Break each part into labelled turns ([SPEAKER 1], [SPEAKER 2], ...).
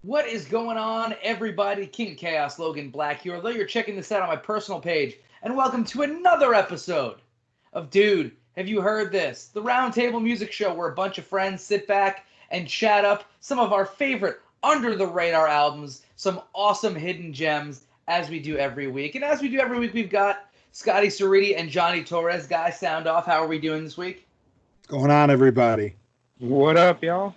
[SPEAKER 1] What is going on, everybody? King of Chaos, Logan Black here. Although you're checking this out on my personal page, and welcome to another episode of Dude, Have You Heard This? The Roundtable Music Show where a bunch of friends sit back and chat up some of our favorite under-the-radar albums, some awesome hidden gems, as we do every week. And as we do every week, we've got Scotty Cerriti and Johnny Torres. Guys, sound off. How are we doing this week?
[SPEAKER 2] What's going on, everybody?
[SPEAKER 3] What up, y'all?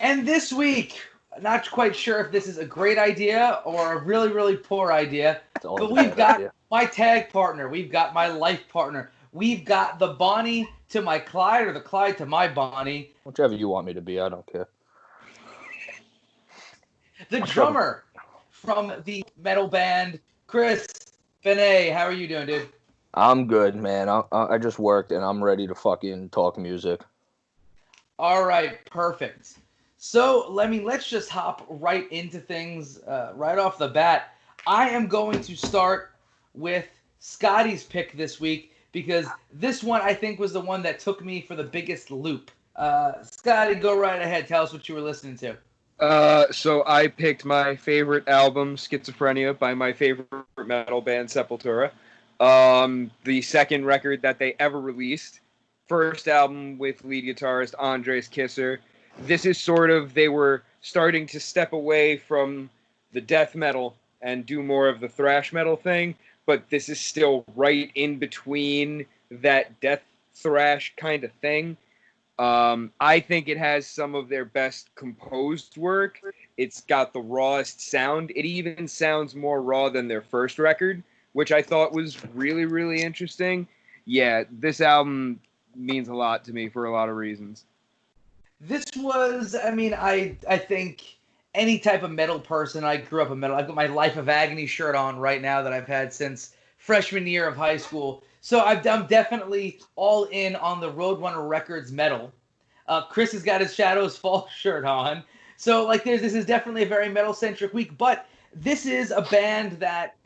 [SPEAKER 1] And this week, not quite sure if this is a great idea or a really, really poor idea, but we've got my tag partner. We've got my life partner. We've got the Bonnie to my Clyde or the Clyde to my Bonnie.
[SPEAKER 3] Whichever you want me to be, I don't care.
[SPEAKER 1] The drummer from the metal band, Chris Benne. How are you doing, dude?
[SPEAKER 3] I'm good, man. I just worked and I'm ready to fucking talk music.
[SPEAKER 1] All right, perfect. So let's just hop right into things right off the bat. I am going to start with Scotty's pick this week because this one I think was the one that took me for the biggest loop. Scotty, go right ahead. Tell us what you were listening to.
[SPEAKER 4] So I picked my favorite album, Schizophrenia, by my favorite metal band, Sepultura. The second record that they ever released. First album with lead guitarist Andres Kisser. This is sort of, they were starting to step away from the death metal and do more of the thrash metal thing, but this is still right in between that death thrash kind of thing. I think it has some of their best composed work. It's got the rawest sound. It even sounds more raw than their first record, which I thought was really, really interesting. Yeah, this album means a lot to me for a lot of reasons.
[SPEAKER 1] This was, I think any type of metal person, I grew up a metal. I've got my Life of Agony shirt on right now that I've had since freshman year of high school. So I'm definitely all in on the Roadrunner Records metal. Chris has got his Shadows Fall shirt on. So this is definitely a very metal-centric week. But this is a band that,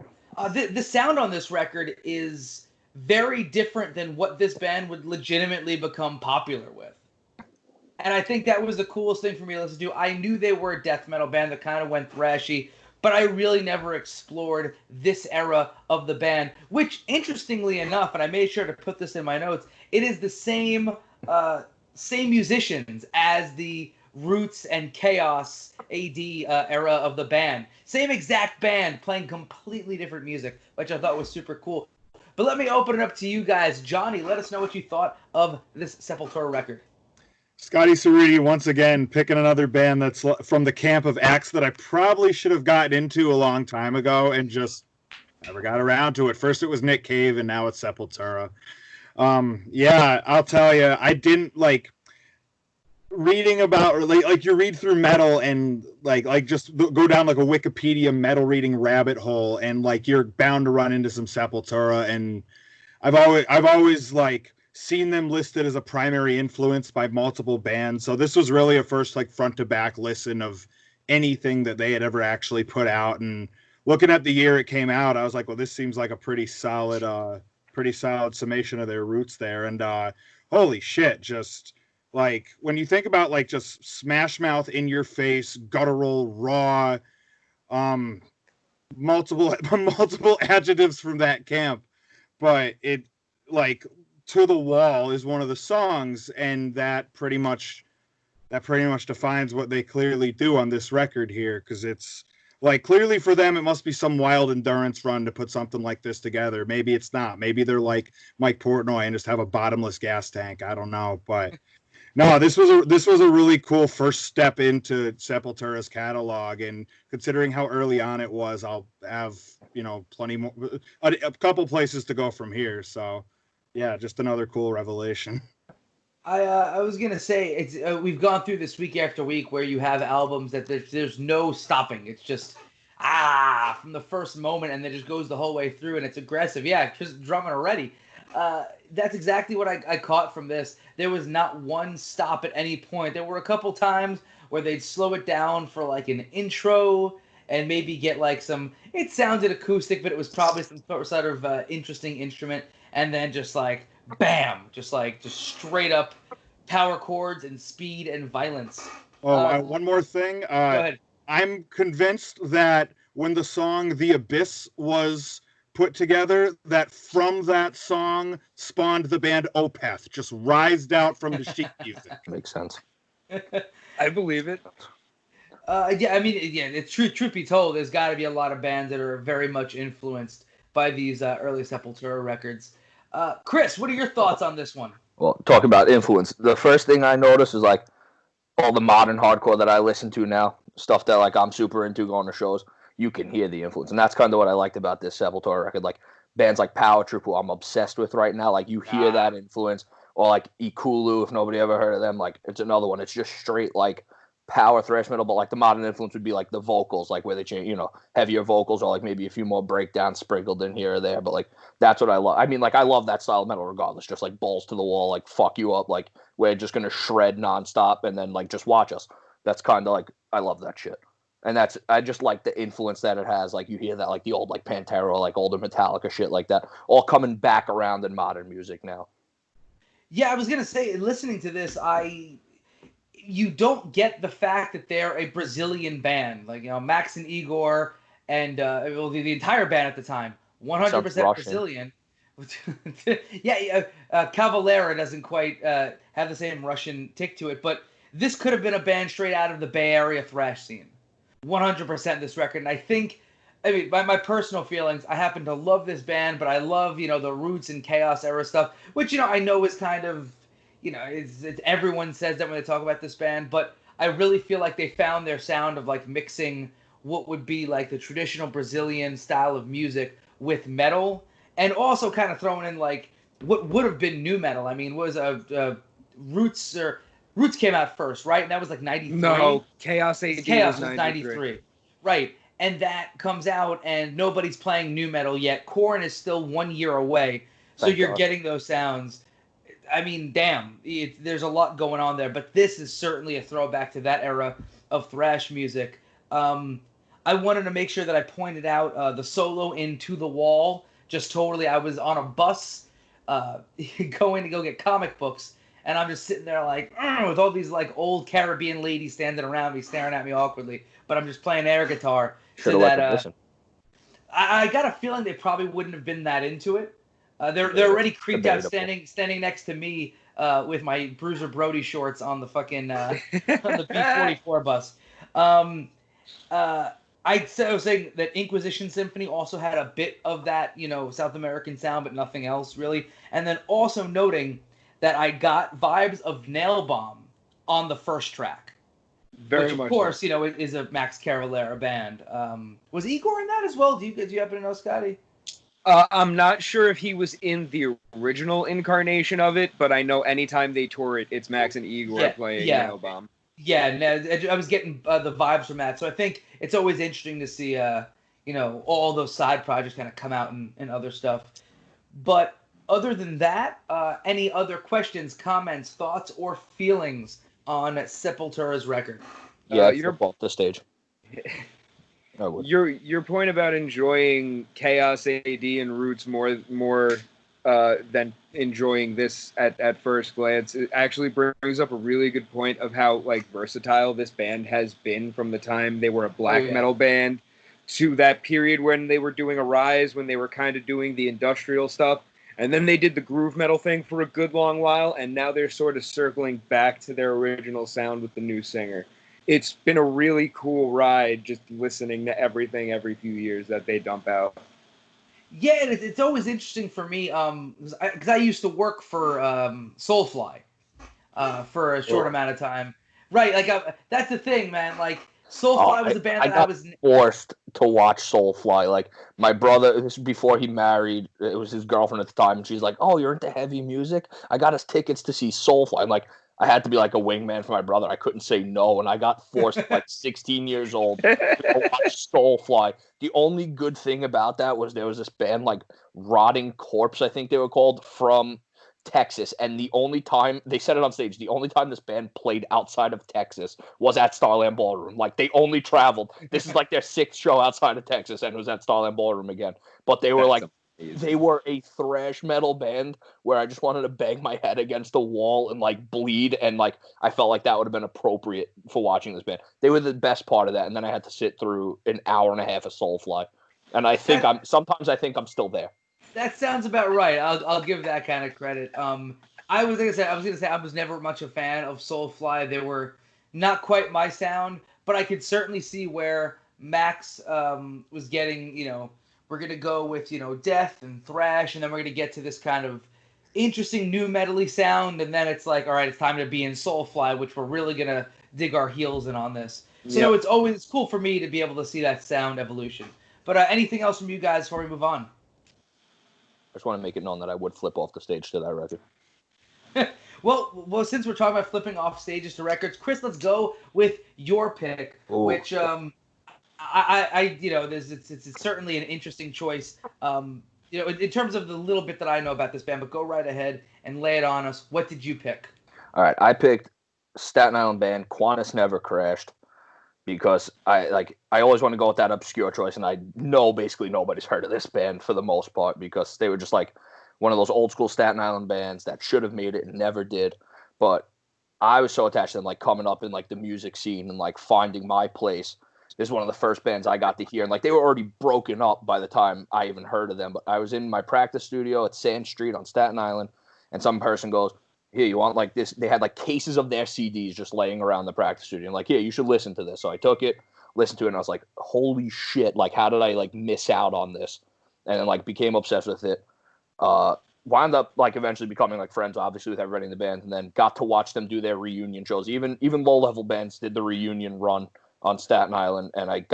[SPEAKER 1] the sound on this record is very different than what this band would legitimately become popular with. And I think that was the coolest thing for me to listen to. I knew they were a death metal band that kind of went thrashy, but I really never explored this era of the band, which, interestingly enough, and I made sure to put this in my notes, it is the same musicians as the Roots and Chaos AD era of the band. Same exact band playing completely different music, which I thought was super cool. But let me open it up to you guys. Johnny, let us know what you thought of this Sepultura record.
[SPEAKER 2] Scotty Cerriti, once again, picking another band that's from the camp of acts that I probably should have gotten into a long time ago and just never got around to it. First it was Nick Cave, and now it's Sepultura. Yeah, I'll tell you, I didn't reading about, you read through metal and just go down a Wikipedia metal reading rabbit hole, and you're bound to run into some Sepultura, and I've always seen them listed as a primary influence by multiple bands. So this was really a first front to back listen of anything that they had ever actually put out. And looking at the year it came out, I was like, well, this seems like a pretty solid summation of their roots there. And holy shit, just when you think about just smash mouth, in your face, guttural, raw, multiple adjectives from that camp, but it To the Wall is one of the songs, and that pretty much defines what they clearly do on this record here, because it's clearly for them it must be some wild endurance run to put something like this together. Maybe it's not. Maybe they're like Mike Portnoy and just have a bottomless gas tank. I don't know, but no, this was a really cool first step into Sepultura's catalog, and considering how early on it was, I'll have plenty more, a couple places to go from here. So. Yeah, just another cool revelation.
[SPEAKER 1] I was gonna say it's we've gone through this week after week where you have albums that there's no stopping. It's just from the first moment, and then it just goes the whole way through, and it's aggressive. Yeah, just drumming already. That's exactly what I caught from this. There was not one stop at any point. There were a couple times where they'd slow it down for an intro and maybe get some. It sounded acoustic, but it was probably some sort of interesting instrument. And then just bam, just straight up power chords and speed and violence.
[SPEAKER 2] Oh, one more thing.
[SPEAKER 1] Go ahead.
[SPEAKER 2] I'm convinced that when the song The Abyss was put together, that from that song spawned the band Opeth, just rised out from the sheet music.
[SPEAKER 3] Makes sense.
[SPEAKER 4] I believe it.
[SPEAKER 1] Yeah, I mean, yeah. It's truth be told, there's got to be a lot of bands that are very much influenced by these early Sepultura records. Chris, what are your thoughts on this one?
[SPEAKER 3] Well, talking about influence, the first thing I noticed is like all the modern hardcore that I listen to now, stuff that like I'm super into going to shows. You can hear the influence, and that's kind of what I liked about this Sepultura record. Like bands like Power Trip, who I'm obsessed with right now. Like you hear that influence, or like Ikulu, if nobody ever heard of them. Like it's another one. It's just straight like power thrash metal, but like the modern influence would be like the vocals, like where they change, heavier vocals, or like maybe a few more breakdowns sprinkled in here or there. But like that's what I love. I mean, like I love that style of metal regardless, just like balls to the wall, like fuck you up, like we're just gonna shred nonstop and then like just watch us. That's kind of like I love that shit. And I just like the influence that it has. Like you hear that like the old like Pantera, like older Metallica shit like that, all coming back around in modern music now.
[SPEAKER 1] Yeah, I was gonna say, listening to this, you don't get the fact that they're a Brazilian band. Like, Max and Igor and the entire band at the time, 100% Brazilian. Yeah, Cavalera doesn't quite have the same Russian tick to it, but this could have been a band straight out of the Bay Area thrash scene. 100% this record. And I think, by my personal feelings, I happen to love this band, but I love, the Roots and Chaos era stuff, which, I know is kind of, it's everyone says that when they talk about this band, but I really feel like they found their sound of like mixing what would be like the traditional Brazilian style of music with metal, and also kind of throwing in like what would have been new metal. I mean, was Roots came out first, right? And that was like 93.
[SPEAKER 4] No, Chaos AD
[SPEAKER 1] Chaos
[SPEAKER 4] was
[SPEAKER 1] was
[SPEAKER 4] 93.
[SPEAKER 1] 93. Right. And that comes out and nobody's playing new metal yet. Korn is still 1 year away. So
[SPEAKER 3] Thank
[SPEAKER 1] you're
[SPEAKER 3] God.
[SPEAKER 1] getting those sounds. I mean, damn, there's a lot going on there. But this is certainly a throwback to that era of thrash music. I wanted to make sure that I pointed out the solo in To the Wall. Just totally, I was on a bus going to go get comic books. And I'm just sitting there like, with all these like old Caribbean ladies standing around me, staring at me awkwardly. But I'm just playing air guitar.
[SPEAKER 3] Should've let them listen.
[SPEAKER 1] I got a feeling they probably wouldn't have been that into it. They're already creeped out standing next to me with my Bruiser Brody shorts on the fucking on the B-44 bus. I was saying that Inquisition Symphony also had a bit of that, South American sound, but nothing else really. And then also noting that I got vibes of Nail Bomb on the first track.
[SPEAKER 4] Very
[SPEAKER 1] which,
[SPEAKER 4] much
[SPEAKER 1] of course,
[SPEAKER 4] so.
[SPEAKER 1] Is a Max Cavalera band. Was Igor in that as well? Do you happen to know, Scotty?
[SPEAKER 4] I'm not sure if he was in the original incarnation of it, but I know anytime they tour it, it's Max and Igor playing Nail Bomb.
[SPEAKER 1] Yeah, I was getting the vibes from that. So I think it's always interesting to see, all those side projects kind of come out and other stuff. But other than that, any other questions, comments, thoughts, or feelings on Sepultura's record?
[SPEAKER 3] Yeah, you're off the stage.
[SPEAKER 4] Your point about enjoying Chaos AD and Roots more than enjoying this at first glance, it actually brings up a really good point of how like versatile this band has been from the time they were a black metal band to that period when they were doing a rise, when they were kind of doing the industrial stuff. And then they did the groove metal thing for a good long while, and now they're sort of circling back to their original sound with the new singer. It's been a really cool ride just listening to everything every few years that they dump out.
[SPEAKER 1] Yeah, it's always interesting for me because I used to work for Soulfly for a short amount of time. Right, like that's the thing, man. Like Soulfly was a band that I was
[SPEAKER 3] forced to watch Soulfly. Like my brother, this was before he married, it was his girlfriend at the time, and she's like, "Oh, you're into heavy music? I got us tickets to see Soulfly." I'm like, I had to be like a wingman for my brother. I couldn't say no, and I got forced at like 16 years old to go watch Soulfly. The only good thing about that was there was this band like Rotting Corpse, I think they were called, from Texas, and the only time they said it on stage, the only time this band played outside of Texas was at Starland Ballroom. Like they only traveled. This is like their 6th show outside of Texas, and it was at Starland Ballroom again. But they were like They were a thrash metal band where I just wanted to bang my head against a wall and like bleed, and like I felt like that would have been appropriate for watching this band. They were the best part of that, and then I had to sit through an hour and a half of Soulfly, and I think I'm still there.
[SPEAKER 1] That sounds about right. I'll give that kind of credit. I was gonna say I was never much a fan of Soulfly. They were not quite my sound, but I could certainly see where Max was getting. We're gonna go with death and thrash, and then we're gonna get to this kind of interesting new metally sound, and then it's like, all right, it's time to be in Soulfly, which we're really gonna dig our heels in on this. So it's always cool for me to be able to see that sound evolution. But anything else from you guys before we move on?
[SPEAKER 3] I just want to make it known that I would flip off the stage to that record.
[SPEAKER 1] Well, since we're talking about flipping off stages to records, Chris, let's go with your pick, which it's certainly an interesting choice. In terms of the little bit that I know about this band, but go right ahead and lay it on us. What did you pick?
[SPEAKER 3] All right, I picked Staten Island band Qantas Never Crashed because I always want to go with that obscure choice, and I know basically nobody's heard of this band for the most part because they were just like one of those old school Staten Island bands that should have made it and never did. But I was so attached to them, like coming up in like the music scene and like finding my place. This is one of the first bands I got to hear, and like they were already broken up by the time I even heard of them. But I was in my practice studio at Sand Street on Staten Island, and some person goes, "Here, you want like this?" They had like cases of their CDs just laying around the practice studio. I'm like, "Yeah, you should listen to this." So I took it, listened to it, and I was like, "Holy shit! Like, how did I like miss out on this?" And then like became obsessed with it. Wound up like eventually becoming like friends, obviously, with everybody in the band, and then got to watch them do their reunion shows. Even low level bands did the reunion run on Staten Island, and I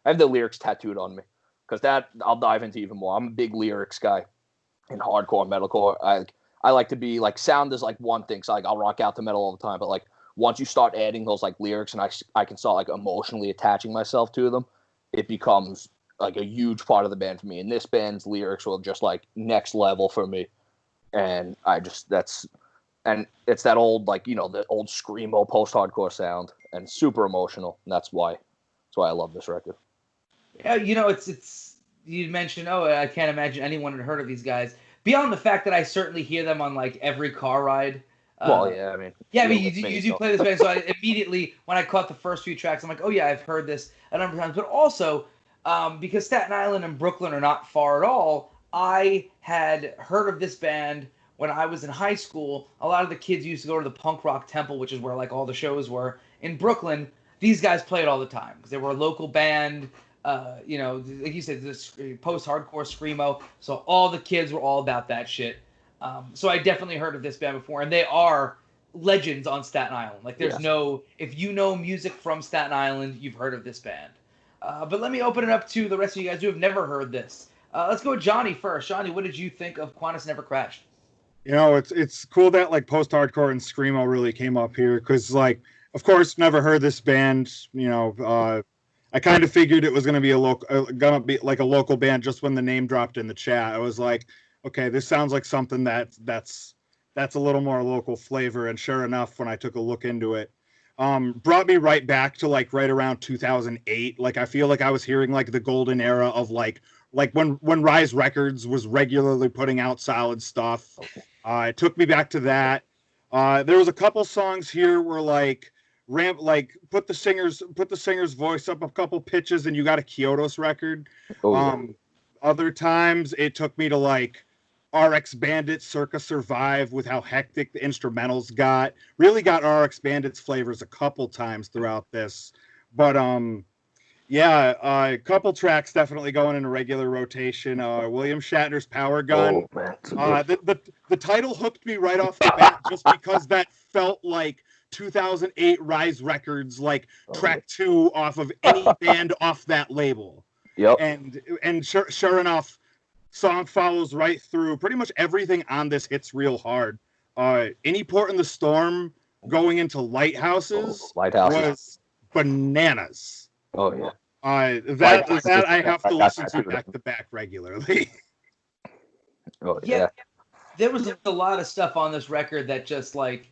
[SPEAKER 3] have the lyrics tattooed on me because that I'll dive into even more. I'm a big lyrics guy in hardcore and metalcore. I like to be like, sound is like one thing, so like I'll rock out to metal all the time, but like once you start adding those like lyrics and I can start like emotionally attaching myself to them, it becomes like a huge part of the band for me. And this band's lyrics were just like next level for me, and it's that old like the old screamo post-hardcore sound and super emotional, and that's why I love this record.
[SPEAKER 1] Yeah, it's you mentioned, I can't imagine anyone had heard of these guys beyond the fact that I certainly hear them on like every car ride. You do play this band, so I immediately when I caught the first few tracks, I'm like, oh yeah, I've heard this a number of times. But also because Staten Island and Brooklyn are not far at all, I had heard of this band when I was in high school. A lot of the kids used to go to the Punk Rock Temple, which is where like all the shows were in Brooklyn. These guys played all the time because they were a local band. Like you said, this post-hardcore screamo. So all the kids were all about that shit. So I definitely heard of this band before, and they are legends on Staten Island. Like there's if you know music from Staten Island, you've heard of this band. But let me open it up to the rest of you guys who have never heard this. Let's go with Johnny first. Johnny, what did you think of Qantas Never Crashed?
[SPEAKER 2] It's cool that like post-hardcore and screamo really came up here because like, of course, never heard this band. I kind of figured it was going to be a local band just when the name dropped in the chat. I was like, okay, this sounds like something that's a little more local flavor. And sure enough, when I took a look into it, brought me right back to like right around 2008. Like I feel like I was hearing like the golden era of like when Rise Records was regularly putting out solid stuff. It took me back to that. There was a couple songs here where like put the singer's voice up a couple pitches and you got a Kyotos record. Other times it took me to like RX Bandit Circa Survive with how hectic the instrumentals got. Really got RX Bandit's flavors a couple times throughout this. But a couple tracks definitely going in a regular rotation. William Shatner's Power Gun. The title hooked me right off the bat just because that felt like 2008 Rise Records, like track 2 off of any band off that label.
[SPEAKER 3] Yep.
[SPEAKER 2] And sure enough, song follows right through. Pretty much everything on this hits real hard. Any Port in the Storm going into Lighthouses was bananas.
[SPEAKER 3] Oh yeah.
[SPEAKER 2] That I have to listen to back to back regularly.
[SPEAKER 3] Oh yeah.
[SPEAKER 1] There was a lot of stuff on this record that just like,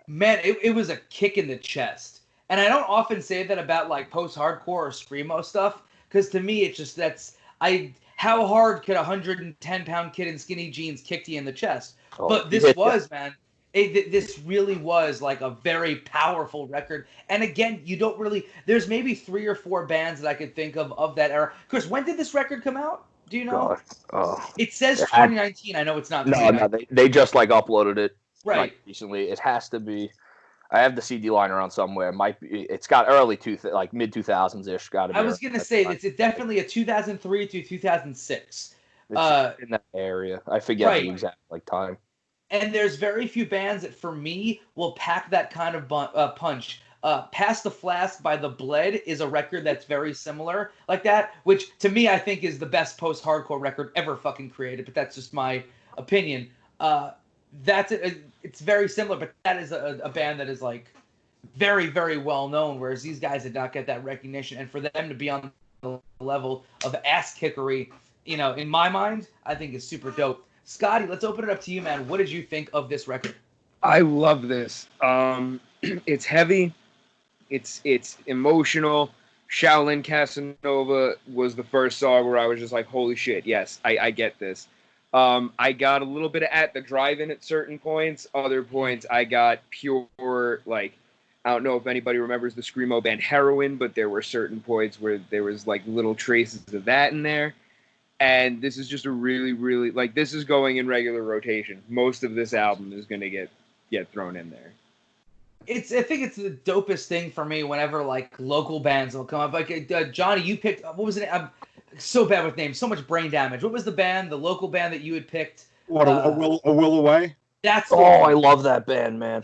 [SPEAKER 1] man, it was a kick in the chest. And I don't often say that about like post-hardcore or screamo stuff because to me it's just I how hard could a 110-pound kid in skinny jeans kick you in the chest?
[SPEAKER 3] Oh,
[SPEAKER 1] But this was, man, this really was like a very powerful record. And again, you don't really, there's maybe 3 or 4 bands that I could think of that era. Chris, when did this record come out? Do you know? It says 2019. I know it's not.
[SPEAKER 3] No, they just like uploaded it
[SPEAKER 1] right
[SPEAKER 3] like, recently. It has to be. I have the CD line around somewhere. It might be. It's got early like mid 2000s ish. Got to be.
[SPEAKER 1] I was gonna say it's definitely a 2003 to 2006.
[SPEAKER 3] It's in that area. I forget the exact like time.
[SPEAKER 1] And there's very few bands that, for me, will pack that kind of punch. Pass the Flask by The Bled is a record that's very similar like that, which to me I think is the best post-hardcore record ever fucking created, but that's just my opinion. It's very similar, but that is a band that is like very, very well known, whereas these guys did not get that recognition. And for them to be on the level of ass kickery, in my mind, I think is super dope. Scotty, let's open it up to you, man. What did you think of this record?
[SPEAKER 4] I love this. It's heavy. It's emotional. Shaolin Casanova was the first song where I was just like, holy shit, yes, I get this. I got a little bit of At the Drive-In at certain points. Other points, I got pure, like, I don't know if anybody remembers the Screamo band Heroin, but there were certain points where there was, like, little traces of that in there. And this is just a really, really, like, this is going in regular rotation. Most of this album is going to get thrown in there.
[SPEAKER 1] I think it's the dopest thing for me whenever, like, local bands will come up. Like, Johnny, you picked, what was it? I'm so bad with names, so much brain damage. What was the local band that you had picked?
[SPEAKER 2] What, a Will Away?
[SPEAKER 1] That's
[SPEAKER 3] I love that band, man.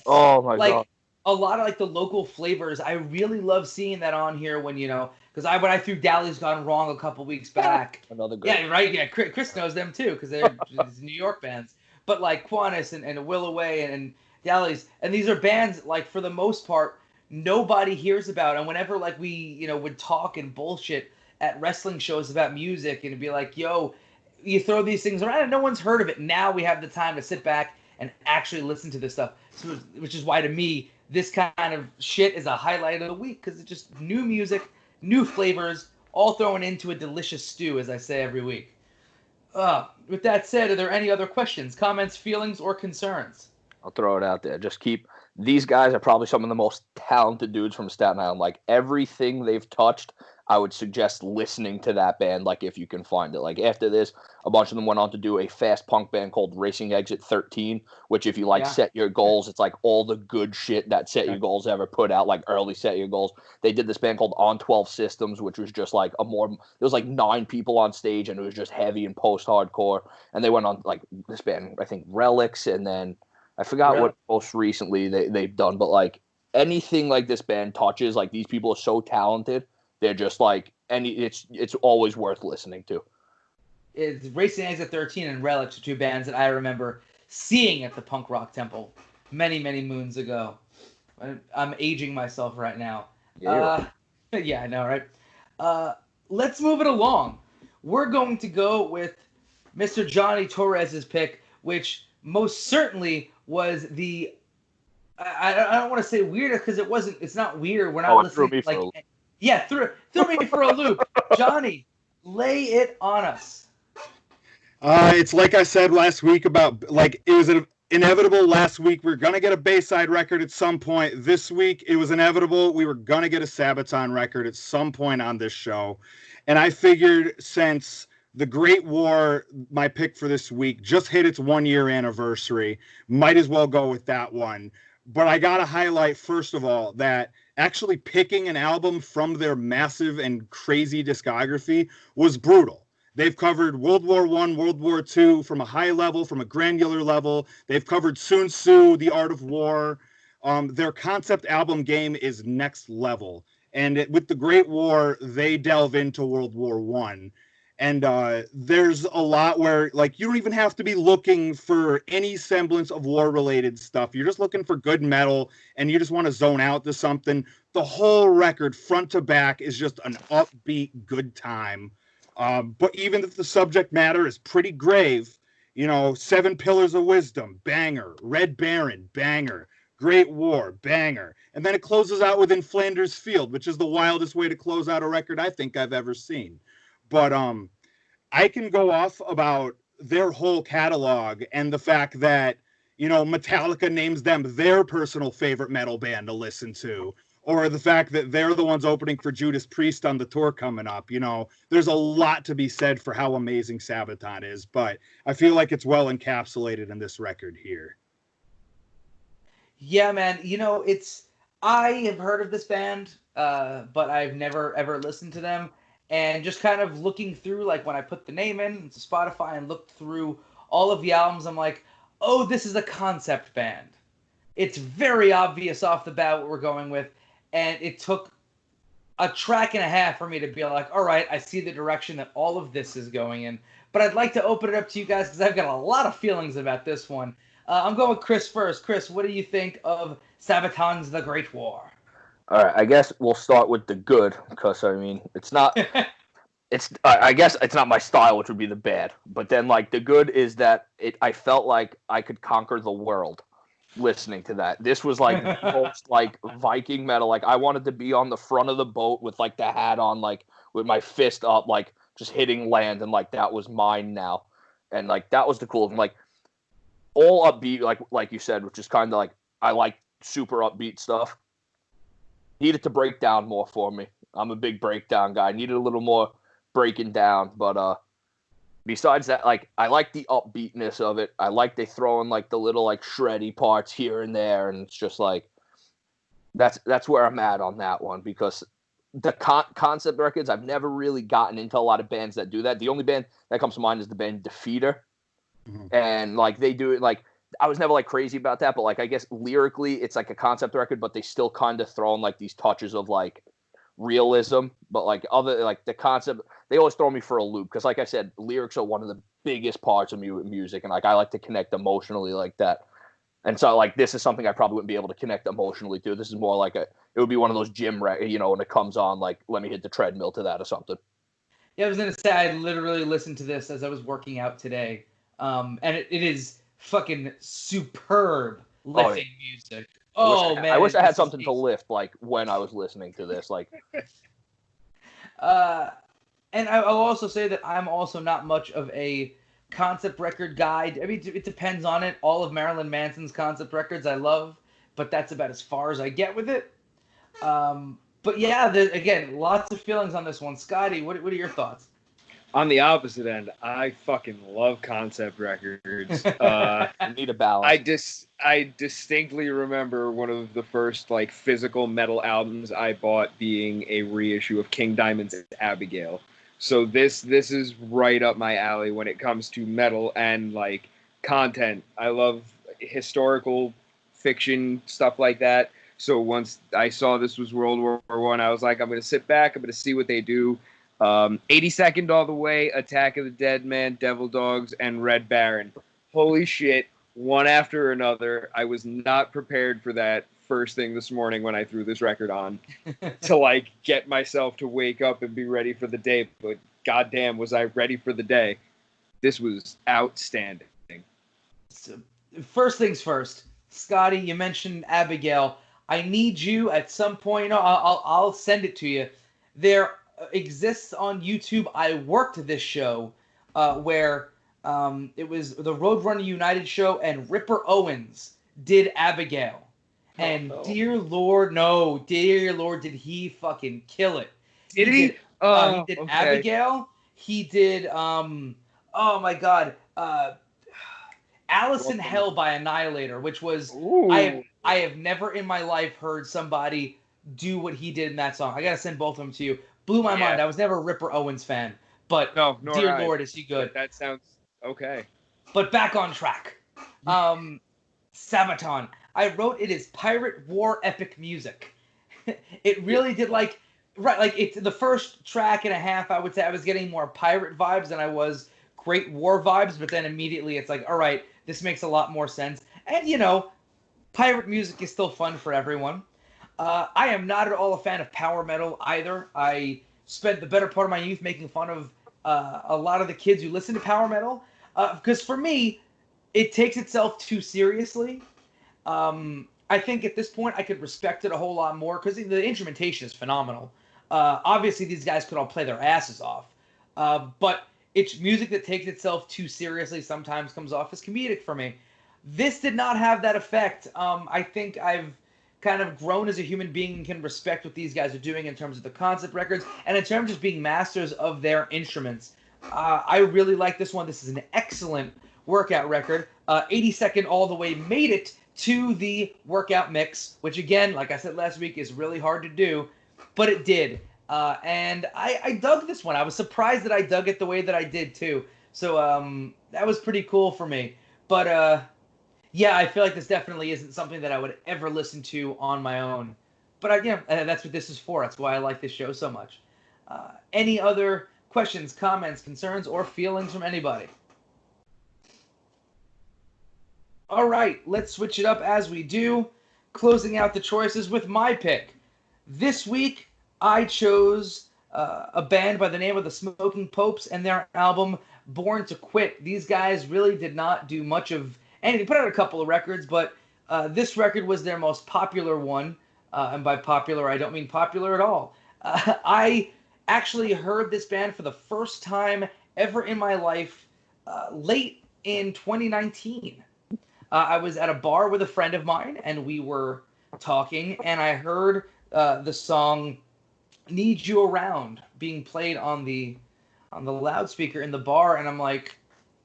[SPEAKER 1] Oh,
[SPEAKER 3] my
[SPEAKER 1] God.
[SPEAKER 3] God.
[SPEAKER 1] A lot of, like, the local flavors, I really love seeing that on here when, because when I threw Dally's Gone Wrong a couple weeks back.
[SPEAKER 3] Another good.
[SPEAKER 1] Yeah, right. Yeah, Chris knows them too because they're New York bands. But like Quantus and Will Away and Dally's, and these are bands like for the most part nobody hears about. And whenever like we would talk and bullshit at wrestling shows about music and it'd be like, yo, you throw these things around and no one's heard of it. Now we have the time to sit back and actually listen to this stuff. So, which is why to me this kind of shit is a highlight of the week because it's just new music. New flavors, all thrown into a delicious stew, as I say every week. With that said, are there any other questions, comments, feelings, or concerns?
[SPEAKER 3] I'll throw it out there. These guys are probably some of the most talented dudes from Staten Island. Like, everything they've touched, I would suggest listening to that band, like, if you can find it. Like, after this, a bunch of them went on to do a fast punk band called Racing Exit 13, which if you, set your goals, it's, like, all the good shit that Set Your Goals ever put out, like, early Set Your Goals. They did this band called On 12 Systems, which was just, like, there was, like, 9 people on stage, and it was just heavy and post-hardcore. And they went on, like, this band, I think, Relics, and then I forgot what most recently they've done, but, like, anything like this band touches, like, these people are so talented. They're just like it's always worth listening to.
[SPEAKER 1] It's Racing Exit 13 and Relics are 2 bands that I remember seeing at the Punk Rock Temple many, many moons ago. I'm aging myself right now. Yeah, I know, right? Let's move it along. We're going to go with Mr. Johnny Torres's pick, which most certainly was the I don't want to say weird because it's not weird. We're not listening like. Yeah, threw me for a loop. Johnny, lay it on us.
[SPEAKER 2] It's like I said last week about, like, it was inevitable last week. We were going to get a Bayside record at some point. This week, it was inevitable. We were going to get a Sabaton record at some point on this show. And I figured since The Great War, my pick for this week, just hit its 1-year anniversary, might as well go with that one. But I got to highlight, first of all, that actually picking an album from their massive and crazy discography was brutal. They've covered World War I, World War II from a high level, from a granular level. They've covered Sun Tzu, The Art of War. Their concept album game is next level. And with The Great War, they delve into World War I. And there's a lot where, like, you don't even have to be looking for any semblance of war-related stuff. You're just looking for good metal, and you just want to zone out to something. The whole record, front to back, is just an upbeat, good time. But even if the subject matter is pretty grave, 7 Pillars of Wisdom, banger. Red Baron, banger. Great War, banger. And then it closes out with In Flanders Field, which is the wildest way to close out a record I think I've ever seen. But I can go off about their whole catalog and the fact that, you know, Metallica names them their personal favorite metal band to listen to, or the fact that they're the ones opening for Judas Priest on the tour coming up. You know, there's a lot to be said for how amazing Sabaton is, but I feel like it's well encapsulated in this record here.
[SPEAKER 1] Yeah, man. You know, I have heard of this band, but I've never ever listened to them. And just kind of looking through, like when I put the name into Spotify and looked through all of the albums, I'm like, oh, this is a concept band. It's very obvious off the bat what we're going with. And it took a track and a half for me to be like, all right, I see the direction that all of this is going in. But I'd like to open it up to you guys because I've got a lot of feelings about this one. I'm going with Chris first. Chris, what do you think of Sabaton's The Great War?
[SPEAKER 3] All right, I guess we'll start with the good, because I mean, it's not. I guess it's not my style, which would be the bad. But then, like, the good is that I felt like I could conquer the world listening to that. This was like the most like Viking metal. Like, I wanted to be on the front of the boat with like the hat on, like with my fist up, like just hitting land, and like that was mine now. And like that was the cool, and like all upbeat, like you said, which is kind of like I like super upbeat stuff. Needed to break down more for me. I'm a big breakdown guy. Needed a little more breaking down, but besides that, like I like the upbeatness of it. I like they throw in like the little like shreddy parts here and there, and it's just like that's where I'm at on that one, because the concept records, I've never really gotten into a lot of bands that do that. The only band that comes to mind is the band Defeater, and like they do it like. I was never like crazy about that, but like I guess lyrically it's like a concept record, but they still kind of throw in like these touches of like realism. But like other like the concept, they always throw me for a loop, because like I said, lyrics are one of the biggest parts of music, and like I like to connect emotionally like that. And so like this is something I probably wouldn't be able to connect emotionally to. This is more like it would be one of those gym you know, when it comes on, like let me hit the treadmill to that or something.
[SPEAKER 1] Yeah, I was gonna say I literally listened to this as I was working out today, and it is fucking superb lifting music. Man!
[SPEAKER 3] I wish I had something to lift like when I was listening to this. Like,
[SPEAKER 1] and I'll also say that I'm also not much of a concept record guy. I mean, it depends on it. All of Marilyn Manson's concept records I love, but that's about as far as I get with it. But yeah, again, lots of feelings on this one. Scotty, what are your thoughts?
[SPEAKER 4] On the opposite end, I fucking love concept records.
[SPEAKER 3] I need a balance.
[SPEAKER 4] I distinctly remember one of the first like physical metal albums I bought being a reissue of King Diamond's Abigail. So this is right up my alley when it comes to metal and like content. I love historical fiction, stuff like that. So once I saw this was World War I, I was like, I'm going to sit back. I'm going to see what they do. 82nd All the Way, Attack of the Dead Man, Devil Dogs, and Red Baron. Holy shit, one after another. I was not prepared for that first thing this morning when I threw this record on to like get myself to wake up and be ready for the day. But goddamn, was I ready for the day. This was outstanding.
[SPEAKER 1] So, first things first, Scotty, you mentioned Abigail. I need you at some point. You know, I'll send it to you. There exists on YouTube. I worked this show where it was the Roadrunner United show, and Ripper Owens did Abigail. And dear Lord, did he fucking kill it.
[SPEAKER 4] Did he?
[SPEAKER 1] He did
[SPEAKER 4] okay.
[SPEAKER 1] Abigail. He did, oh my God, Alice in Hell by Annihilator, which was, I have never in my life heard somebody do what he did in that song. I gotta send both of them to you. Blew my mind. I was never a Ripper Owens fan, but dear Lord, is he good.
[SPEAKER 4] That sounds okay.
[SPEAKER 1] But back on track. Sabaton. I wrote it is pirate war epic music. It really did like it's the first track and a half. I would say I was getting more pirate vibes than I was Great War vibes, but then immediately it's like, all right, this makes a lot more sense. And you know, pirate music is still fun for everyone. I am not at all a fan of power metal either. I spent the better part of my youth making fun of a lot of the kids who listen to power metal because for me, it takes itself too seriously. I think at this point I could respect it a whole lot more because the instrumentation is phenomenal. Obviously, these guys could all play their asses off, but it's music that takes itself too seriously sometimes comes off as comedic for me. This did not have that effect. I think I've kind of grown as a human being and can respect what these guys are doing in terms of the concept records and in terms of just being masters of their instruments. I really like this one. This is an excellent workout record. 82nd all the way made it to the workout mix, which again, like I said last week, is really hard to do, but it did. And I dug this one. I was surprised that I dug it the way that I did too. So that was pretty cool for me. But yeah, I feel like this definitely isn't something that I would ever listen to on my own. But that's what this is for. That's why I like this show so much. Any other questions, comments, concerns, or feelings from anybody? All right, let's switch it up as we do. Closing out the choices with my pick. This week, I chose a band by the name of the Smoking Popes and their album Born to Quit. These guys really did not do much of anything. They put out a couple of records, but this record was their most popular one. And by popular, I don't mean popular at all. I actually heard this band for the first time ever in my life late in 2019. I was at a bar with a friend of mine, and we were talking, and I heard the song "Need You Around" being played on the loudspeaker in the bar, and I'm like,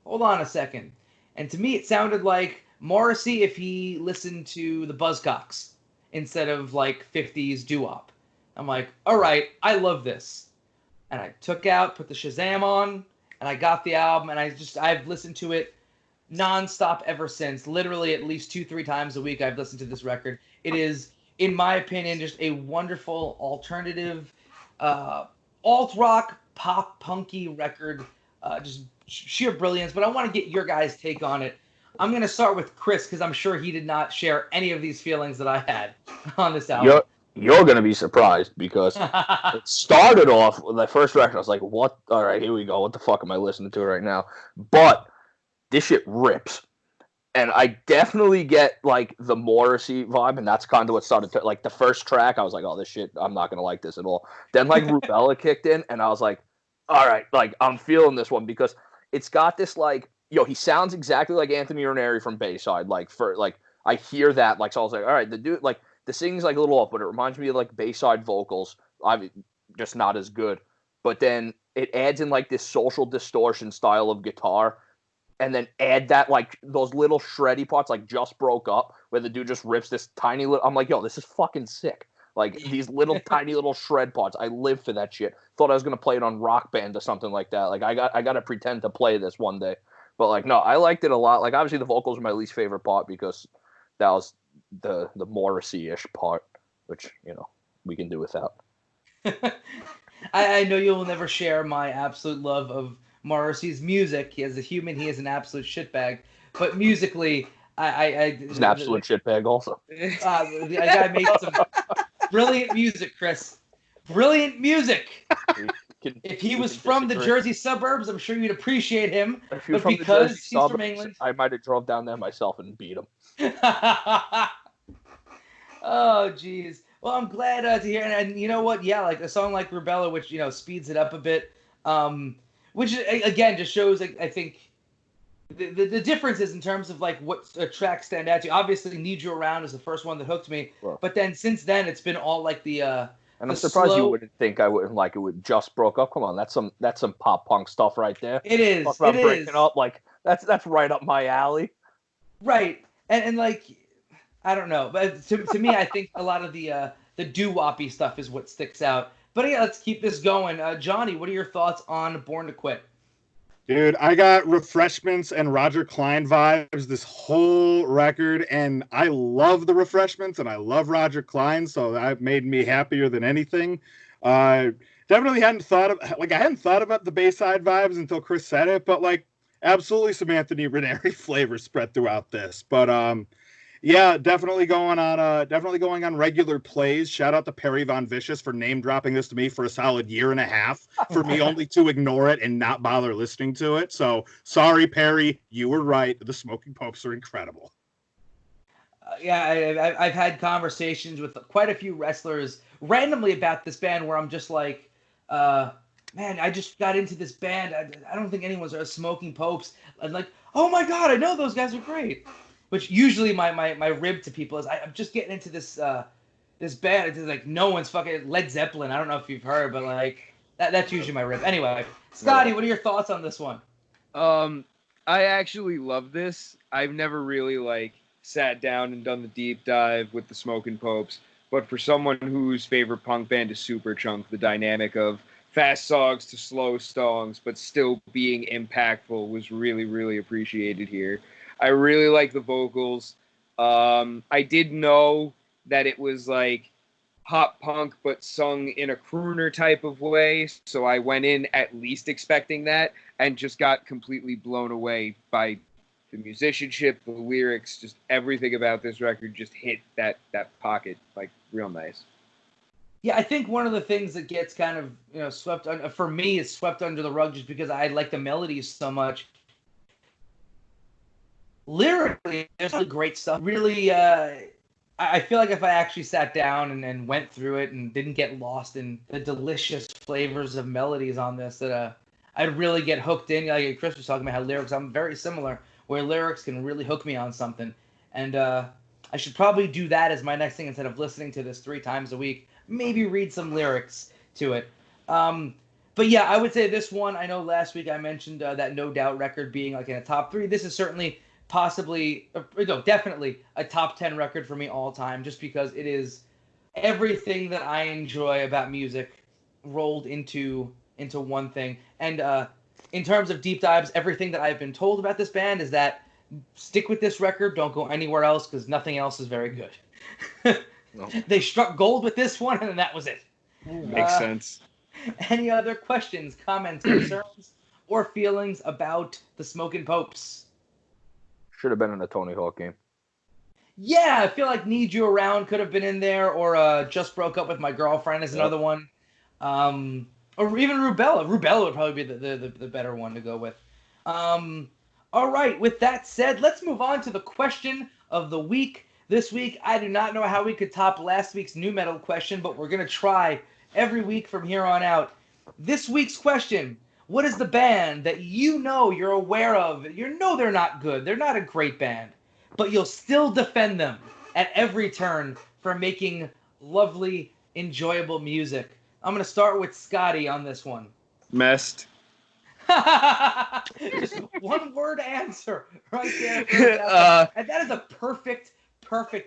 [SPEAKER 1] hold on a second. And to me, it sounded like Morrissey if he listened to the Buzzcocks instead of like 50s doo-wop. I'm like, all right, I love this. And I put the Shazam on, and I got the album, and I've listened to it nonstop ever since. Literally at least 2-3 times a week I've listened to this record. It is, in my opinion, just a wonderful alternative alt rock pop punky record. Just sheer brilliance. But I want to get your guys' take on it. I'm going to start with Chris because I'm sure he did not share any of these feelings that I had on this album.
[SPEAKER 3] You're going to be surprised because it started off with the first record. I was like, what? All right, here we go. What the fuck am I listening to right now? But this shit rips. And I definitely get, like, the Morrissey vibe, and that's kind of what started to, like, the first track, I was like, oh, this shit, I'm not going to like this at all. Then, like, Rubella kicked in, and I was like, all right, like, I'm feeling this one, because it's got this, like, he sounds exactly like Anthony Ranieri from Bayside, I hear that, like, so I was like, all right, the dude, like, the singing's, like, a little off, but it reminds me of, like, Bayside vocals, just not as good, but then it adds in, like, this social distortion style of guitar, and then add that, like, those little shreddy parts, like Just Broke Up, where the dude just rips this tiny little... I'm like, yo, this is fucking sick. Like, these little tiny little shred parts. I live for that shit. Thought I was going to play it on Rock Band or something like that. Like, I got to pretend to play this one day. But, like, no, I liked it a lot. Like, obviously the vocals were my least favorite part because that was the Morrissey-ish part, which, we can do without.
[SPEAKER 1] I know you'll never share my absolute love of Morrissey's music. As a human, he is an absolute shitbag. But musically,
[SPEAKER 3] he's an absolute shitbag also.
[SPEAKER 1] The guy made some brilliant music, Chris. Brilliant music. If he was from the Jersey suburbs, I'm sure you'd appreciate him. But because he's from England,
[SPEAKER 3] I might have drove down there myself and beat him.
[SPEAKER 1] Oh, jeez. Well, I'm glad to hear. And you know what? Yeah, like a song like Rubella, which speeds it up a bit. Which again just shows, I think, the differences in terms of like what tracks stand out to you. Obviously, "Need You Around" is the first one that hooked me, but then since then it's been all like the. And
[SPEAKER 3] I'm surprised you wouldn't think I wouldn't like it. With Just Broke Up. Come on, that's some pop punk stuff right there.
[SPEAKER 1] It is.
[SPEAKER 3] Talk about breaking up, like that's right up my alley.
[SPEAKER 1] Right, and like I don't know, but to me, I think a lot of the doo-woppy stuff is what sticks out. But yeah, let's keep this going. Johnny, what are your thoughts on Born to Quit?
[SPEAKER 2] Dude, I got Refreshments and Roger Clyne vibes this whole record, and I love the Refreshments and I love Roger Clyne, so that made me happier than anything. Definitely hadn't thought about the Bayside vibes until Chris said it, but like absolutely some Anthony Ranieri flavor spread throughout this. But yeah, definitely going on regular plays. Shout out to Perry Von Vicious for name dropping this to me for a solid year and a half for me only to ignore it and not bother listening to it. So sorry, Perry, you were right. The Smoking Popes are incredible.
[SPEAKER 1] Yeah, I've had conversations with quite a few wrestlers randomly about this band where I'm just like, man, I just got into this band. I don't think anyone's Smoking Popes. I'm like, oh my god, I know those guys are great. Which usually my rib to people is I'm just getting into this band. It's like no one's fucking Led Zeppelin. I don't know if you've heard, but like that's usually my rib. Anyway, Scotty, what are your thoughts on this one?
[SPEAKER 4] I actually love this. I've never really like sat down and done the deep dive with the Smoking Popes, but for someone whose favorite punk band is Superchunk, the dynamic of fast songs to slow songs, but still being impactful was really, really appreciated here. I really like the vocals. I did know that it was like pop punk, but sung in a crooner type of way, so I went in at least expecting that and just got completely blown away by the musicianship, the lyrics, just everything about this record just hit that pocket like real nice.
[SPEAKER 1] Yeah, I think one of the things that gets kind of swept for me is swept under the rug just because I like the melodies so much. Lyrically, there's really great stuff. Really, I feel like if I actually sat down and went through it and didn't get lost in the delicious flavors of melodies on this, that I'd really get hooked in. Like Chris was talking about how lyrics, I'm very similar, where lyrics can really hook me on something. And I should probably do that as my next thing instead of listening to this 3 times a week. Maybe read some lyrics to it. But yeah, I would say this one, I know last week I mentioned that No Doubt record being like in a top 3. This is certainly definitely a top 10 record for me all time, just because it is everything that I enjoy about music rolled into one thing. And in terms of deep dives, everything that I've been told about this band is that stick with this record, don't go anywhere else because nothing else is very good. No. They struck gold with this one, and that was it.
[SPEAKER 4] Makes sense.
[SPEAKER 1] Any other questions, comments, concerns, or feelings about the Smoking Popes?
[SPEAKER 3] Should have been in the Tony Hawk game.
[SPEAKER 1] Yeah, I feel like Need You Around could have been in there, or Just Broke Up With My Girlfriend is another one. Or even Rubella. Rubella would probably be the better one to go with. All right, with that said, let's move on to the question of the week. This week, I do not know how we could top last week's new metal question, but we're going to try every week from here on out. This week's question: what is the band that you're aware of? You know they're not good. They're not a great band, but you'll still defend them at every turn for making lovely, enjoyable music. I'm going to start with Scotty on this one.
[SPEAKER 4] Messed.
[SPEAKER 1] Just one word answer right there. And that is a perfect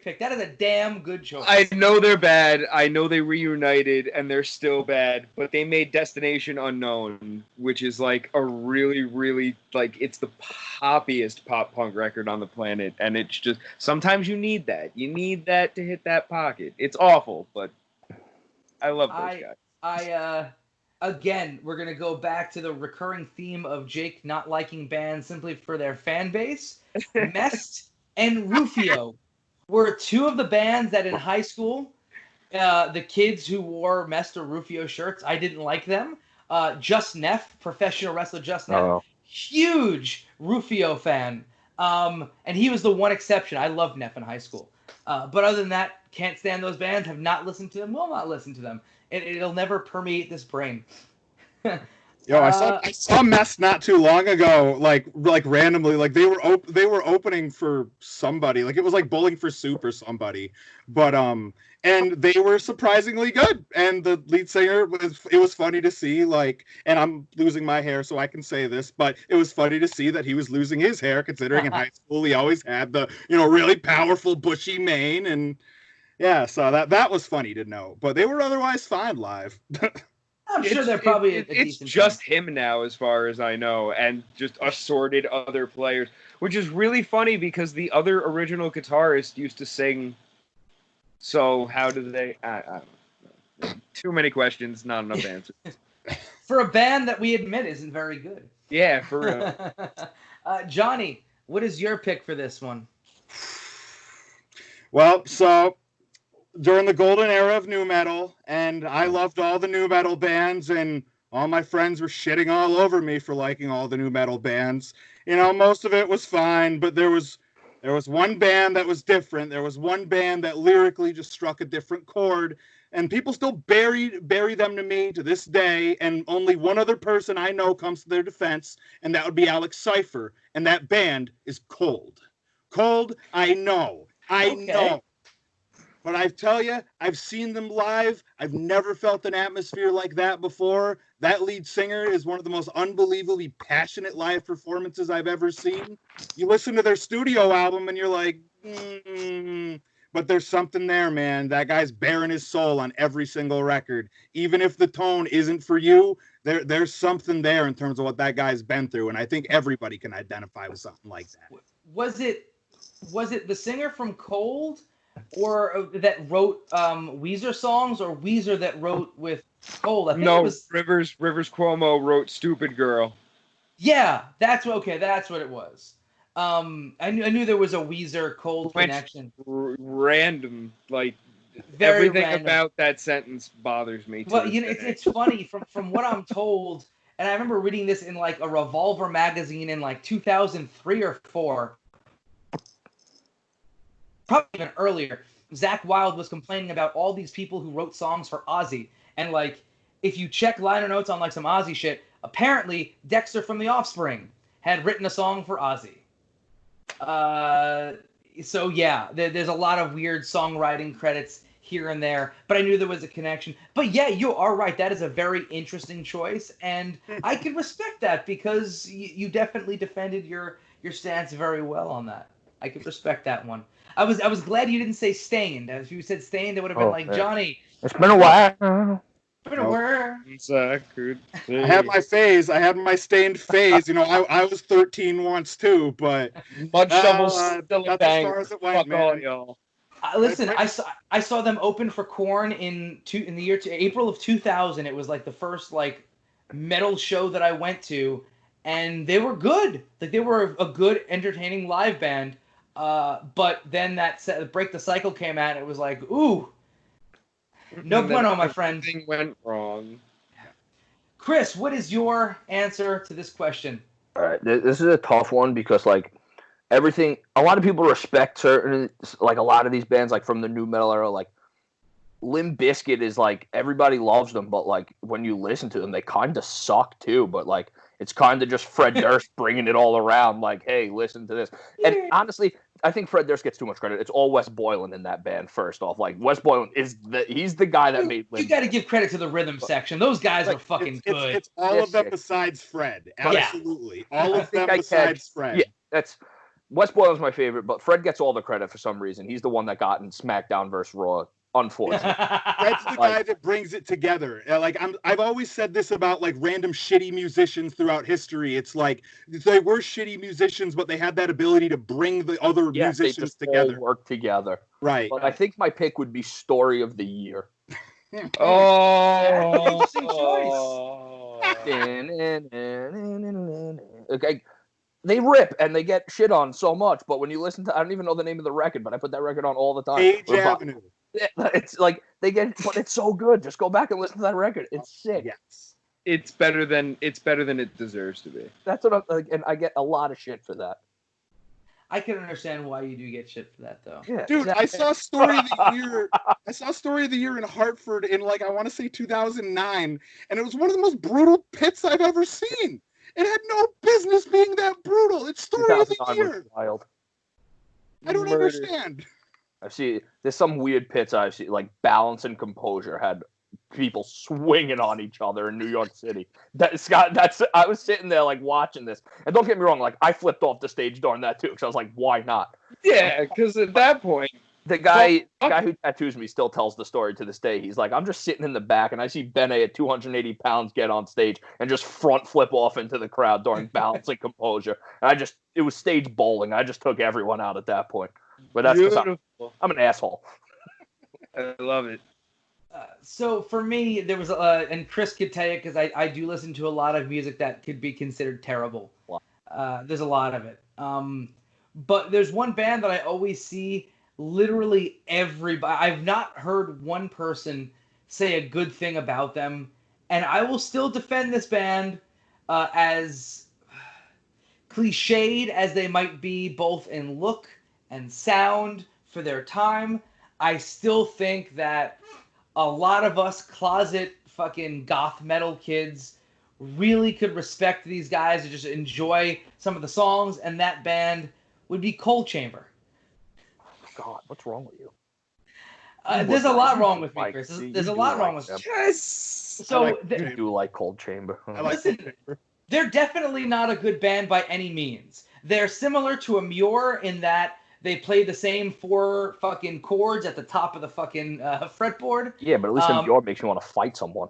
[SPEAKER 1] pick. That is a damn good choice.
[SPEAKER 4] I know they're bad. I know they reunited and they're still bad, but they made Destination Unknown, which is like a really, really, like, it's the poppiest pop punk record on the planet. And it's just, sometimes you need that. You need that to hit that pocket. It's awful, but I love those guys.
[SPEAKER 1] Again, we're going to go back to the recurring theme of Jake not liking bands simply for their fan base. Mest and Rufio were 2 of the bands that in high school, the kids who wore Mest or Rufio shirts, I didn't like them. Just Neff, professional wrestler Just Neff, huge Rufio fan. And he was the one exception. I loved Neff in high school. But other than that, can't stand those bands, have not listened to them, will not listen to them. It'll never permeate this brain.
[SPEAKER 2] Yo, I saw Mess not too long ago, like randomly, like they were opening for somebody, like it was like Bowling for Soup or somebody, but and they were surprisingly good. And the lead singer it was funny to see, like, and I'm losing my hair, so I can say this, but it was funny to see that he was losing his hair, considering in high school he always had the really powerful bushy mane, and yeah, so that was funny to know. But they were otherwise fine live.
[SPEAKER 1] I'm sure they're probably
[SPEAKER 4] it's just him now, as far as I know, and just assorted other players, which is really funny because the other original guitarist used to sing. So how do they? I don't know. Too many questions, not enough answers.
[SPEAKER 1] For a band that we admit isn't very good.
[SPEAKER 4] Yeah, for real.
[SPEAKER 1] Johnny, what is your pick for this one?
[SPEAKER 2] Well, so during the golden era of nu metal, and I loved all the nu metal bands, and all my friends were shitting all over me for liking all the nu metal bands. Most of it was fine, but there was one band that was different. There was one band that lyrically just struck a different chord, And people still bury them to me to this day. And only one other person I know comes to their defense, and that would be Alex Cypher. And that band is Cold. Cold, I know. I know. But I tell you, I've seen them live. I've never felt an atmosphere like that before. That lead singer is one of the most unbelievably passionate live performances I've ever seen. You listen to their studio album and you're like, but there's something there, man. That guy's bearing his soul on every single record. Even if the tone isn't for you, there's something there in terms of what that guy's been through. And I think everybody can identify with something like that.
[SPEAKER 1] Was it the singer from Cold or that wrote Weezer songs, or Weezer that wrote with Cold? I think it was
[SPEAKER 4] Rivers Cuomo wrote "Stupid Girl."
[SPEAKER 1] Yeah, that's what it was. I knew there was a Weezer Cold connection.
[SPEAKER 4] Random, like
[SPEAKER 1] Very
[SPEAKER 4] everything
[SPEAKER 1] random.
[SPEAKER 4] about that sentence bothers me.
[SPEAKER 1] Well, it's funny from what I'm told, and I remember reading this in like a Revolver magazine in like 2003 or 4. Probably even earlier. Zakk Wylde was complaining about all these people who wrote songs for Ozzy, and like if you check liner notes on like some Ozzy shit, apparently Dexter from The Offspring had written a song for Ozzy. So yeah, there's a lot of weird songwriting credits here and there, but I knew there was a connection. But yeah, you are right. That is a very interesting choice, and I can respect that because you definitely defended your stance very well on that. I could respect that one. I was glad you didn't say Stained. If you said Stained, it would have been like, man. Johnny.
[SPEAKER 3] It's been a while.
[SPEAKER 1] Been a while.
[SPEAKER 2] I had my phase. I had my Stained phase. You know, I was 13 once too, but
[SPEAKER 4] Mud Shovel still a bang.
[SPEAKER 2] As far as it went, man.
[SPEAKER 4] Y'all.
[SPEAKER 1] Listen, I saw them open for Korn in the year April of 2000. It was like the first like metal show that I went to, and they were good. Like they were a good, entertaining live band. But then that Break the Cycle came out, and it was like, ooh, no bueno, my friend.
[SPEAKER 4] Everything went wrong.
[SPEAKER 1] Chris, what is your answer to this question?
[SPEAKER 3] All right, this is a tough one because like everything, a lot of people respect certain, like a lot of these bands, like from the new metal era, like Limp Bizkit is like everybody loves them, but like when you listen to them, they kind of suck too. But like it's kind of just Fred Durst bringing it all around. Like, hey, listen to this. Yeah. And honestly, I think Fred Durst gets too much credit. It's all Wes Boylan in that band. First off, like Wes Boylan he's the guy that made.
[SPEAKER 1] You got to give credit to the rhythm section. Those guys are fucking good.
[SPEAKER 2] It's all of them besides Fred. Absolutely, all of them besides Fred.
[SPEAKER 3] Yeah, that's Wes Boylan's my favorite, but Fred gets all the credit for some reason. He's the one that got in SmackDown versus Raw. Unfortunately,
[SPEAKER 2] Fred's the guy that brings it together. Like I've always said this about like random shitty musicians throughout history. It's like they were shitty musicians, but they had that ability to bring the other musicians together.
[SPEAKER 3] All work together,
[SPEAKER 2] right?
[SPEAKER 3] But I think my pick would be Story of the Year.
[SPEAKER 1] Oh, interesting
[SPEAKER 3] choice. Okay. They rip and they get shit on so much, but when you listen to, I don't even know the name of the record, but I put that record on all the time.
[SPEAKER 2] Page Avenue.
[SPEAKER 3] It's like they get, but it's so good. Just go back and listen to that record. It's sick.
[SPEAKER 2] Yes,
[SPEAKER 4] it's better than it deserves to be.
[SPEAKER 3] That's what I'm like, and I get a lot of shit for that.
[SPEAKER 1] I can understand why you do get shit for that, though.
[SPEAKER 2] Yeah, dude, I saw Story of the Year. I saw Story of the Year in Hartford in like I want to say 2009, and it was one of the most brutal pits I've ever seen. It had no business being that brutal. It's Story of the Year.
[SPEAKER 3] Wild.
[SPEAKER 2] I don't understand.
[SPEAKER 3] I see. There's some weird pits I've seen, like Balance and Composure had people swinging on each other in New York City. I was sitting there like watching this, and don't get me wrong, like I flipped off the stage during that too, because I was like, why not?
[SPEAKER 4] Yeah, because at that point,
[SPEAKER 3] the guy who tattoos me still tells the story to this day. He's like, I'm just sitting in the back, and I see Benne at 280 pounds get on stage and just front flip off into the crowd during Balance and Composure. And it was stage bowling. I just took everyone out at that point. But that's because I'm an asshole.
[SPEAKER 4] I love it.
[SPEAKER 1] So for me, there was and Chris could tell you because I do listen to a lot of music that could be considered terrible. There's a lot of it. But there's one band that I always see literally everybody. I've not heard one person say a good thing about them, and I will still defend this band as cliched as they might be, both in look and sound for their time. I still think that a lot of us closet fucking goth metal kids really could respect these guys and just enjoy some of the songs, and that band would be Cold Chamber.
[SPEAKER 3] God, what's wrong with you?
[SPEAKER 1] There's a lot wrong with me, Chris. There's a lot wrong with me.
[SPEAKER 4] Yes.
[SPEAKER 1] So
[SPEAKER 3] You do like Cold Chamber.
[SPEAKER 1] listen, they're definitely not a good band by any means. They're similar to a Muir in that they play the same 4 fucking chords at the top of the fucking fretboard.
[SPEAKER 3] Yeah, but at least Muir makes me want to fight someone.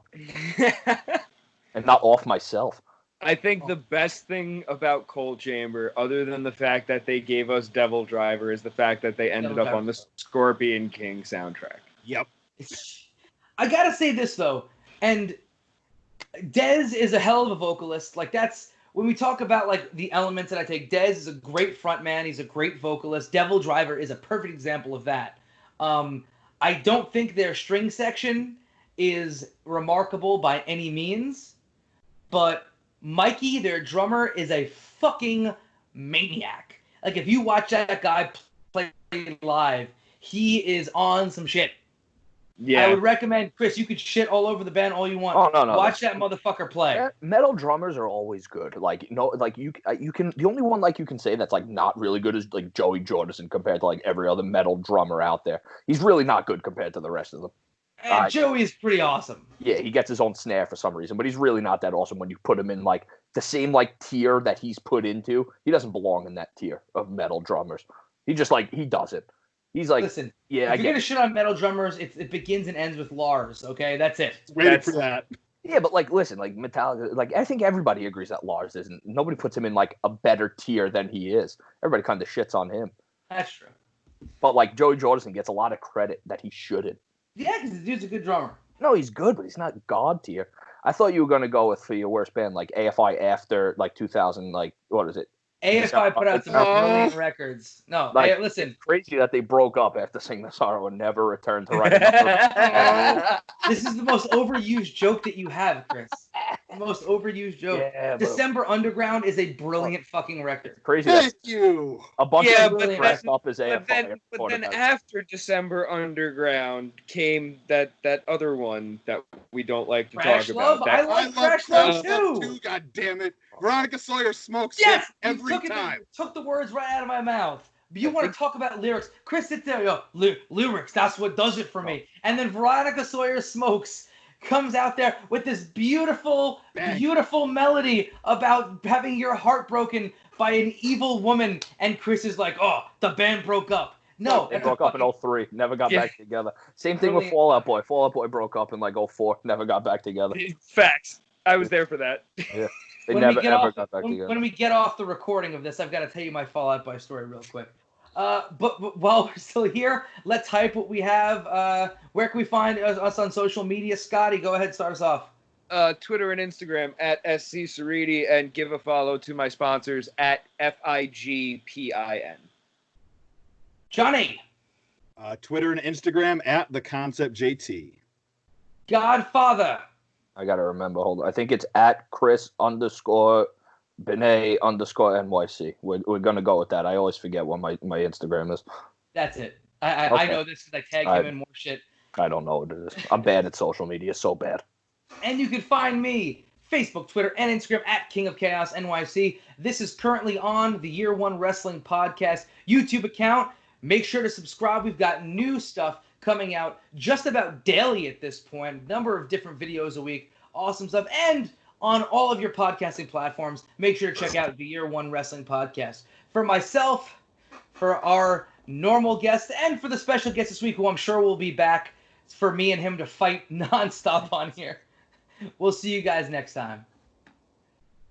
[SPEAKER 3] And not off myself.
[SPEAKER 4] I think the best thing about Cold Chamber, other than the fact that they gave us Devil Driver, is the fact that they ended up on the Scorpion King soundtrack.
[SPEAKER 2] Yep.
[SPEAKER 1] I gotta say this though, and Dez is a hell of a vocalist. Like that's when we talk about like the elements that I take. Dez is a great frontman. He's a great vocalist. Devil Driver is a perfect example of that. I don't think their string section is remarkable by any means, but Mikey, their drummer, is a fucking maniac. Like, if you watch that guy play live, he is on some shit. Yeah. I would recommend, Chris, you could shit all over the band all you want.
[SPEAKER 3] Oh, no.
[SPEAKER 1] Watch that motherfucker play.
[SPEAKER 3] Metal drummers are always good. Like, you can, the only one, like, you can say that's, like, not really good is, like, Joey Jordison compared to, like, every other metal drummer out there. He's really not good compared to the rest of them.
[SPEAKER 1] And Joey's pretty awesome.
[SPEAKER 3] Yeah, he gets his own snare for some reason, but he's really not that awesome when you put him in, like, the same, like, tier that he's put into. He doesn't belong in that tier of metal drummers. He just, like, he doesn't. He's like,
[SPEAKER 1] listen,
[SPEAKER 3] yeah,
[SPEAKER 1] if you're going to shit on metal drummers, it begins and ends with Lars, okay? That's it.
[SPEAKER 2] Waiting for that.
[SPEAKER 3] Yeah, but, like, listen, like, Metallica, like, I think everybody agrees that Lars isn't. Nobody puts him in, like, a better tier than he is. Everybody kind of shits on him.
[SPEAKER 1] That's true.
[SPEAKER 3] But, like, Joey Jordison gets a lot of credit that he shouldn't.
[SPEAKER 1] Yeah, because the dude's a good drummer.
[SPEAKER 3] No, he's good, but he's not God tier. I thought you were going to go with, for your worst band, like, AFI after, like, 2000, like, what is it?
[SPEAKER 1] AFI put out some brilliant records. No,
[SPEAKER 3] like,
[SPEAKER 1] listen.
[SPEAKER 3] It's crazy that they broke up after Sing the Sorrow and never returned to write another.
[SPEAKER 1] This is the most overused joke that you have, Chris. The most overused joke.
[SPEAKER 3] Yeah,
[SPEAKER 1] December Underground is a brilliant fucking record.
[SPEAKER 3] It's crazy.
[SPEAKER 2] Thank you.
[SPEAKER 3] A bunch of people dressed up as
[SPEAKER 4] AFI. But then after December Underground came that other one that we don't like to
[SPEAKER 1] Crash
[SPEAKER 4] talk
[SPEAKER 1] Love?
[SPEAKER 4] about.
[SPEAKER 1] I love Crash Love too.
[SPEAKER 2] God damn it. Veronica Sawyer smokes
[SPEAKER 1] yes,
[SPEAKER 2] every time.
[SPEAKER 1] Took the words right out of my mouth. But you want to talk about lyrics. Chris sits there, lyrics, that's what does it for me. And then Veronica Sawyer Smokes comes out there with this beautiful melody about having your heart broken by an evil woman. And Chris is like, oh, the band broke up. No.
[SPEAKER 3] They broke up in 03, never got back together. Same thing with Fall Out Boy. Fall Out Boy broke up in like 04, never got back together.
[SPEAKER 4] Facts. I was there for that.
[SPEAKER 3] Yeah. They never ever got back together.
[SPEAKER 1] When we get off the recording of this, I've got to tell you my Fall Out Boy story real quick. But while we're still here, let's hype what we have. Where can we find us on social media? Scotty, go ahead, start us off.
[SPEAKER 4] Twitter and Instagram at SC Ceriti, and give a follow to my sponsors at FIGPIN.
[SPEAKER 1] Johnny.
[SPEAKER 2] Twitter and Instagram at The Concept JT.
[SPEAKER 1] Godfather.
[SPEAKER 3] I gotta remember. Hold on. I think it's at Chris_Benne_NYC. We're gonna go with that. I always forget what my Instagram is.
[SPEAKER 1] That's it. I know this because I tag him in more shit.
[SPEAKER 3] I don't know what it is. I'm bad at social media. So bad.
[SPEAKER 1] And you can find me Facebook, Twitter, and Instagram at King of Chaos NYC. This is currently on the Year One Wrestling Podcast YouTube account. Make sure to subscribe. We've got new stuff coming out just about daily at this point. Number of different videos a week. Awesome stuff. And on all of your podcasting platforms, make sure to check out the Year One Wrestling Podcast. For myself, for our normal guests, and for the special guest this week, who I'm sure will be back for me and him to fight nonstop on here. We'll see you guys next time.